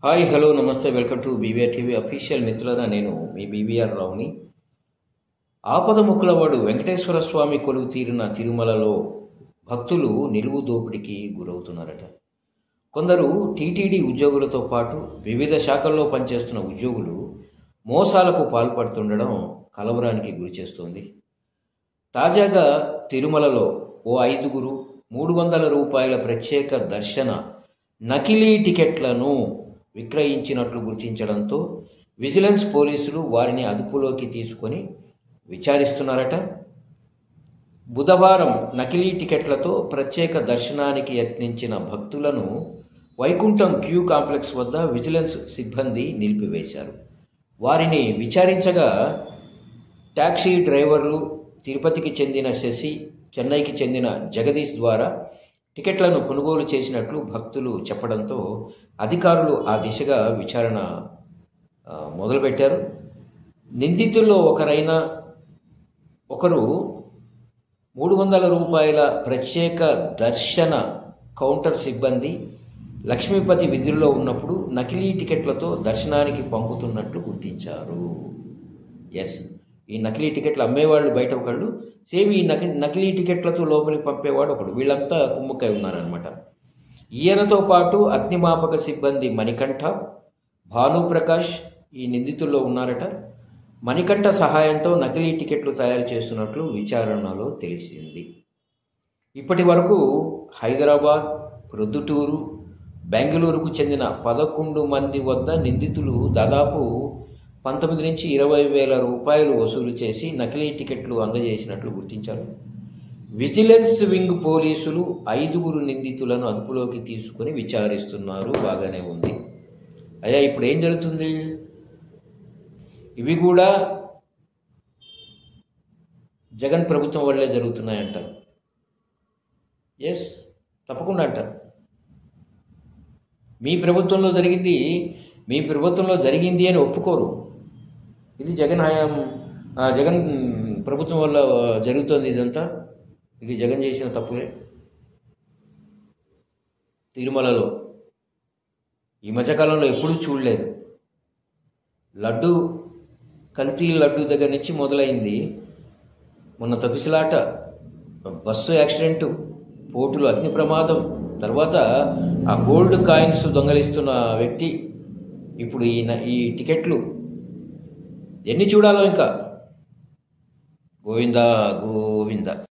Hi hello నమస్తే welcome to BVR TV official. మిత్రులరా, నేను మీ బీవీఆర్ రావుని. ఆపద ముక్కులవాడు వెంకటేశ్వర స్వామి కొలువు తీరిన తిరుమలలో భక్తులు నిలువు దోపిడికి గురవుతున్నారట. కొందరు టీటీడీ ఉద్యోగులతో పాటు వివిధ శాఖల్లో పనిచేస్తున్న ఉద్యోగులు మోసాలకు పాల్పడుతుండడం కలవరానికి గురిచేస్తోంది. తాజాగా తిరుమలలో ఓ 5గురు 300 రూపాయల ప్రత్యేక దర్శన నకిలీ టికెట్లను విక్రయించినట్లు గుర్తించడంతో విజిలెన్స్ పోలీసులు వారిని అదుపులోకి తీసుకొని విచారిస్తున్నారట. బుధవారం నకిలీ టికెట్లతో ప్రత్యేక దర్శనానికి యత్నించిన భక్తులను వైకుంఠం క్యూ కాంప్లెక్స్ వద్ద విజిలెన్స్ సిబ్బంది నిలిపివేశారు. వారిని విచారించగా టాక్సీ డ్రైవర్లు తిరుపతికి చెందిన శశి, చెన్నైకి చెందిన జగదీష్ ద్వారా టికెట్లను కొనుగోలు చేసినట్లు భక్తులు చెప్పడంతో అధికారులు ఆ దిశగా విచారణ మొదలుపెట్టారు. నిందితుల్లో ఒకరు 300 రూపాయల ప్రత్యేక దర్శన కౌంటర్ సిబ్బంది లక్ష్మీపతి విధుల్లో ఉన్నప్పుడు నకిలీ టికెట్లతో దర్శనానికి పంపుతున్నట్లు గుర్తించారు. ఈ నకిలీ టికెట్లు అమ్మేవాళ్ళు బయట ఒకళ్ళు, సేమ్ ఈ నకిలీ టికెట్లతో లోపలికి పంపేవాడు ఒకడు. వీళ్ళంతా కుమ్ముక్కై ఉన్నారనమాట. ఈయనతో పాటు అగ్నిమాపక సిబ్బంది మణికంఠ, భానుప్రకాష్ ఈ నిందితుల్లో ఉన్నారట. మణికంఠ సహాయంతో నకిలీ టికెట్లు తయారు చేస్తున్నట్లు విచారణలో తెలిసింది. ఇప్పటి వరకు హైదరాబాద్, ప్రొద్దుటూరు, బెంగళూరుకు చెందిన 11 మంది వద్ద నిందితులు దాదాపు 19 నుంచి 20 వేల రూపాయలు వసూలు చేసి నకిలీ టికెట్లు అందజేసినట్లు గుర్తించారు. విజిలెన్స్ వింగ్ పోలీసులు 5గురు నిందితులను అదుపులోకి తీసుకుని విచారిస్తున్నారు. బాగానే ఉంది. అయ్యా, ఇప్పుడు ఏం జరుగుతుంది? ఇవి కూడా జగన్ ప్రభుత్వం వల్లే జరుగుతున్నాయంటారు. తప్పకుండా అంటారు. మీ ప్రభుత్వంలో జరిగింది అని ఒప్పుకోరు. ఇది జగన్ ప్రభుత్వం వల్ల జరుగుతోంది. ఇదంతా ఇది జగన్ చేసిన తప్పులే. తిరుమలలో ఈ మధ్యకాలంలో ఎప్పుడూ చూడలేదు. కల్తీ లడ్డు దగ్గర నుంచి మొదలైంది. మొన్న తొక్కిసలాట, బస్సు యాక్సిడెంటు, పోటులు, అగ్ని ప్రమాదం, తర్వాత ఆ గోల్డ్ కాయిన్స్ దొంగలిస్తున్న వ్యక్తి, ఇప్పుడు ఈ టికెట్లు ఎన్ని చూడాలో ఇంకా. గోవిందా గోవిందా.